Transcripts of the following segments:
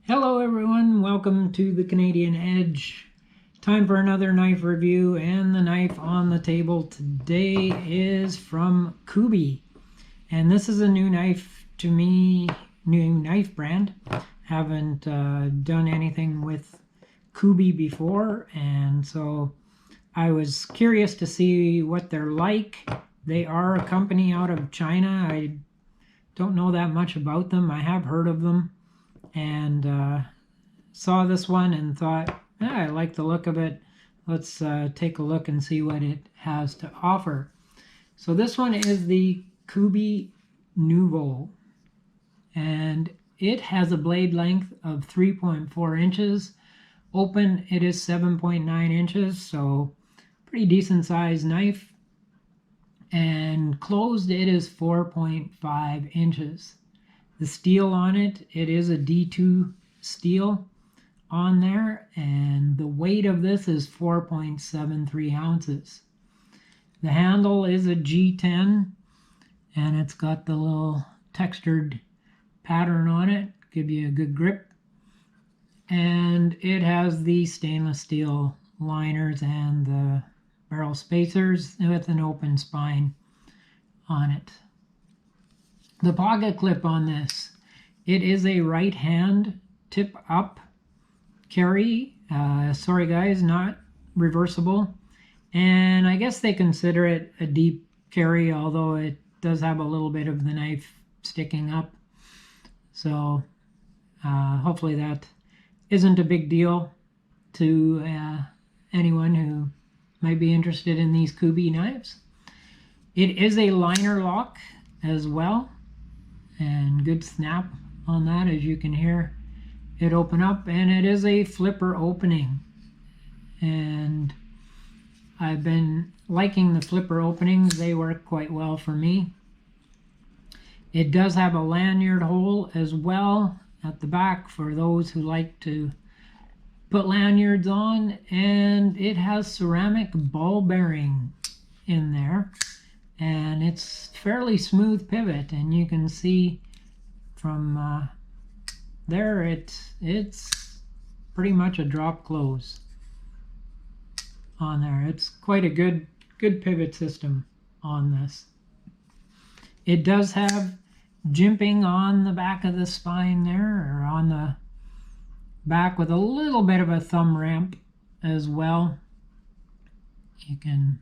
Hello everyone, welcome to the Canadian Edge. Time for another knife review, and the knife on the table today is from Kubey. And this is a new knife to me, new knife brand. Haven't done anything with Kubey before, and so I was curious to see what they're like. They are a company out of China. I don't know that much about them. I have heard of them. And saw this one and thought, I like the look of it. Let's take a look and see what it has to offer. So this one is the Kubey Nuovo, and it has a blade length of 3.4 inches. Open, it is 7.9 inches, so pretty decent sized knife. And closed, it is 4.5 inches. The steel on it, it is a D2 steel on there, and the weight of this is 4.73 ounces. The handle is a G10, and it's got the little textured pattern on it, give you a good grip. And it has the stainless steel liners and the barrel spacers with an open spine on it. The pocket clip on this, it is a right hand tip up carry. Sorry guys, not reversible. And I guess they consider it a deep carry, although it does have a little bit of the knife sticking up. So hopefully that isn't a big deal to anyone who might be interested in these Kubey knives. It is a liner lock as well, and good snap on that, as you can hear it open up. And it is a flipper opening, and I've been liking the flipper openings. They work quite well for me. It does have a lanyard hole as well at the back for those who like to put lanyards on, and it has ceramic ball bearing in there, and it's fairly smooth pivot, and you can see from there it's pretty much a drop close on there. It's quite a good pivot system on this. It does have jimping on the back of the spine there, or on the back, with a little bit of a thumb ramp as well. You can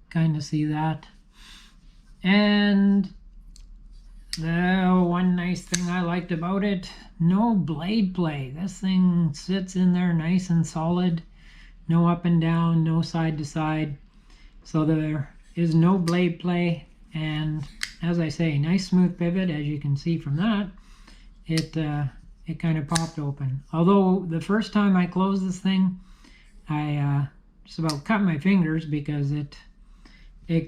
kind of see that. And the one nice thing I liked about it, no blade play. This thing sits in there nice and solid, no up and down, no side to side, so there is no blade play. And as I say, nice smooth pivot. As you can see from that, it kind of popped open. Although the first time I closed this thing, I just about cut my fingers, because it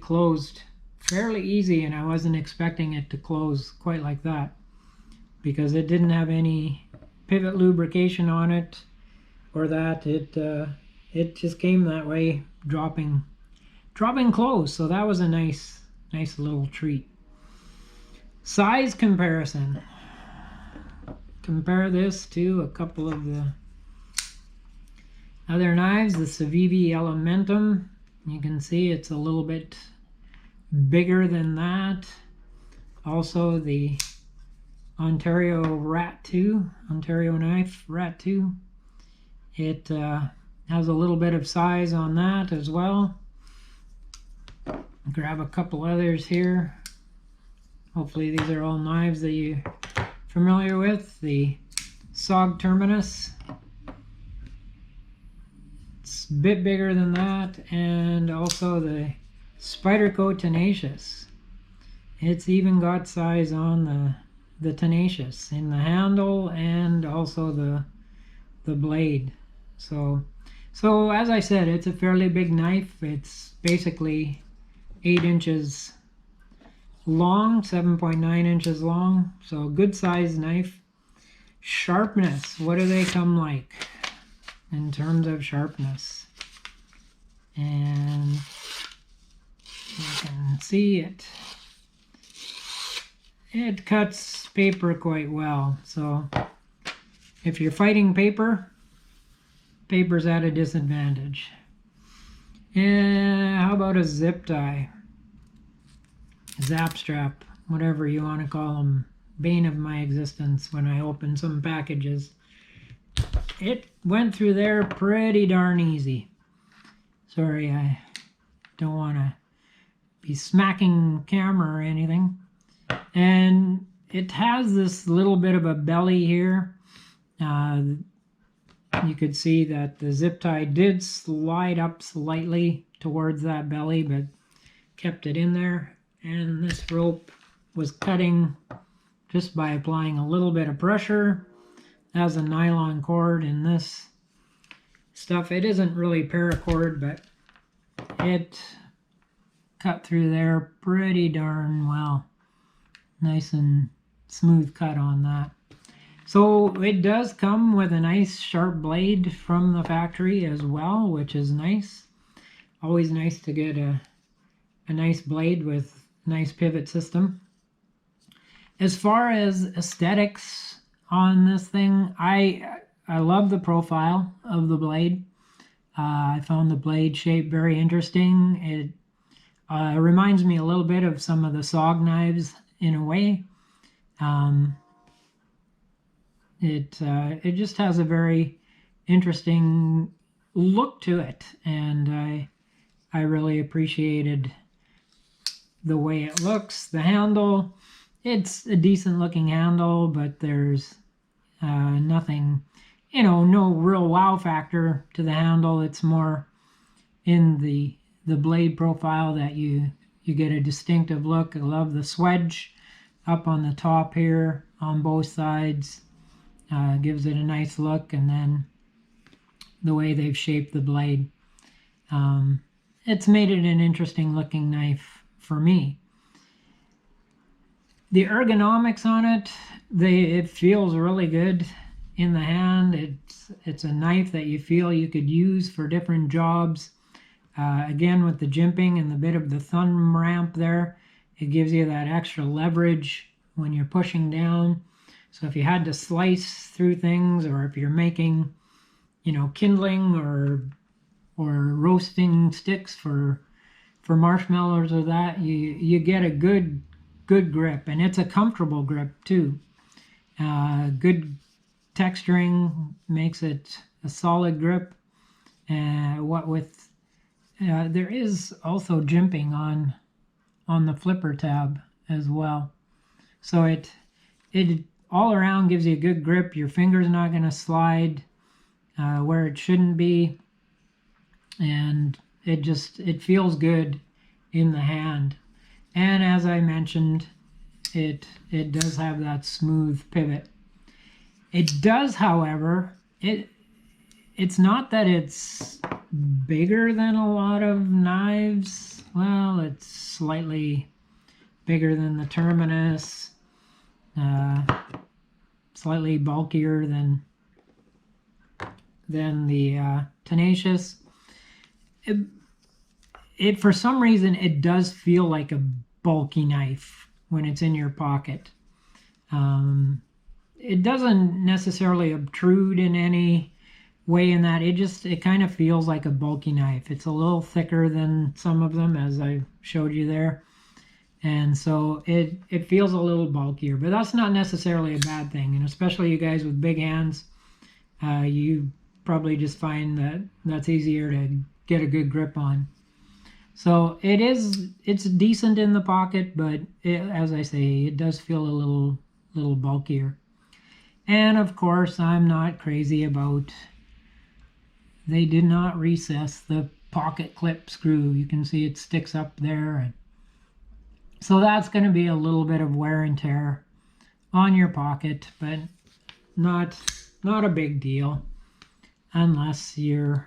closed fairly easy, and I wasn't expecting it to close quite like that, because it didn't have any pivot lubrication on it or that. It just came that way, dropping close. So that was a nice little treat. Size comparison. Compare this to a couple of the other knives. The Civivi Elementum, you can see it's a little bit bigger than that. Also the Ontario knife Rat 2, it has a little bit of size on that as well. Grab a couple others here. Hopefully these are all knives that you're familiar with. The SOG Terminus, it's a bit bigger than that. And also the Spyderco Tenacious. It's even got size on the Tenacious in the handle and also the blade. So as I said, it's a fairly big knife. It's basically 8 inches long, 7.9 inches long, so good sized knife. Sharpness, what do they come like in terms of sharpness? And you can see it cuts paper quite well. So if you're fighting paper, paper's at a disadvantage. And how about a zip tie? Zap strap, whatever you want to call them. Bane of my existence when I open some packages. It went through there pretty darn easy. Sorry, I don't want to be smacking camera or anything. And it has this little bit of a belly here. You could see that the zip tie did slide up slightly towards that belly, but kept it in there. And this rope was cutting just by applying a little bit of pressure. Has a nylon cord in this stuff. It isn't really paracord, but it cut through there pretty darn well. Nice and smooth cut on that. So it does come with a nice sharp blade from the factory as well, which is nice. Always nice to get a nice blade with nice pivot system. As far as aesthetics on this thing, I love the profile of the blade. I found the blade shape very interesting. It reminds me a little bit of some of the SOG knives in a way. It just has a very interesting look to it, and I really appreciated the way it looks. The handle, it's a decent looking handle, but there's nothing, no real wow factor to the handle. It's more in the blade profile that you get a distinctive look. I love the swedge up on the top here on both sides. Gives it a nice look, and then the way they've shaped the blade. It's made it an interesting looking knife for me. The ergonomics on it, it feels really good in the hand. It's a knife that you feel you could use for different jobs. Again, with the jimping and the bit of the thumb ramp there, it gives you that extra leverage when you're pushing down. So if you had to slice through things, or if you're making, kindling or roasting sticks for marshmallows or that, you get a good grip, and it's a comfortable grip too. Good texturing makes it a solid grip. What with there is also jimping on the flipper tab as well, so it all around gives you a good grip. Your finger's not going to slide where it shouldn't be, and it feels good in the hand. And as I mentioned, it does have that smooth pivot. It does, however, it's not that it's bigger than a lot of knives. Well, it's slightly bigger than the Terminus, slightly bulkier than the Tenacious. It for some reason it does feel like a bulky knife when it's in your pocket. It doesn't necessarily obtrude in any way in that it kind of feels like a bulky knife. It's a little thicker than some of them, as I showed you there, and so it feels a little bulkier, but that's not necessarily a bad thing. And especially you guys with big hands, you probably just find that that's easier to get a good grip on. So it's decent in the pocket, but as I say, it does feel a little bulkier. And of course, I'm not crazy about, they did not recess the pocket clip screw. You can see it sticks up there, and so that's going to be a little bit of wear and tear on your pocket, but not a big deal unless you're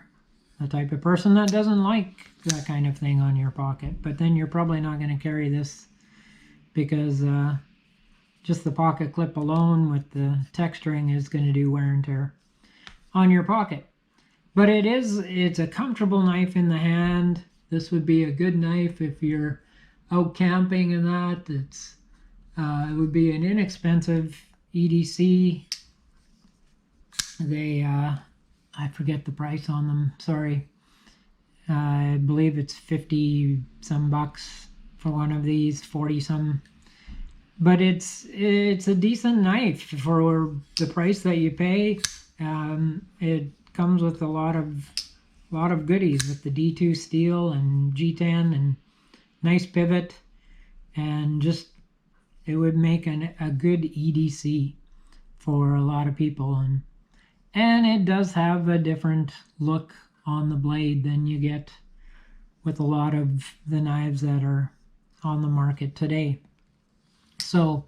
the type of person that doesn't like that kind of thing on your pocket. But then you're probably not going to carry this, because just the pocket clip alone with the texturing is going to do wear and tear on your pocket. But it's a comfortable knife in the hand. This would be a good knife if you're out camping and that. It would be an inexpensive EDC They, I forget the price on them, sorry. I believe it's 50 some bucks for one of these, 40 some. But it's a decent knife for the price that you pay. It comes with a lot of goodies with the D2 steel and G10 and nice pivot, and just it would make a good EDC for a lot of people, and it does have a different look on the blade than you get with a lot of the knives that are on the market today. So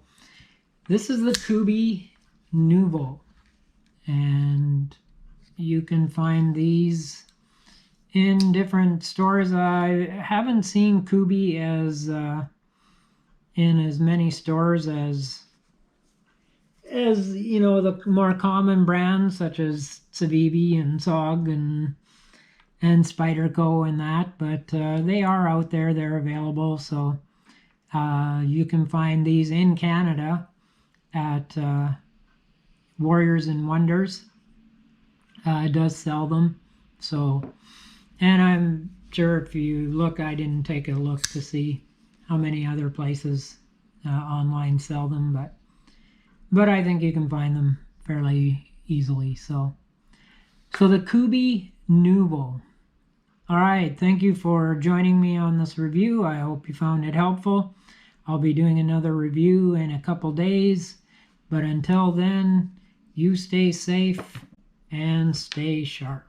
this is the Kubey Nuovo, and you can find these in different stores. I haven't seen Kubey as in as many stores as you know, the more common brands such as Civivi and SOG and Spyderco and that, but they are out there, they're available. So you can find these in Canada at Warriors and Wonders. It does sell them. So, and I'm sure if you look, I didn't take a look to see how many other places online sell them, but I think you can find them fairly easily. So the Kubey Nuovo. All right, thank you for joining me on this review. I hope you found it helpful. I'll be doing another review in a couple days, but until then, you stay safe and stay sharp.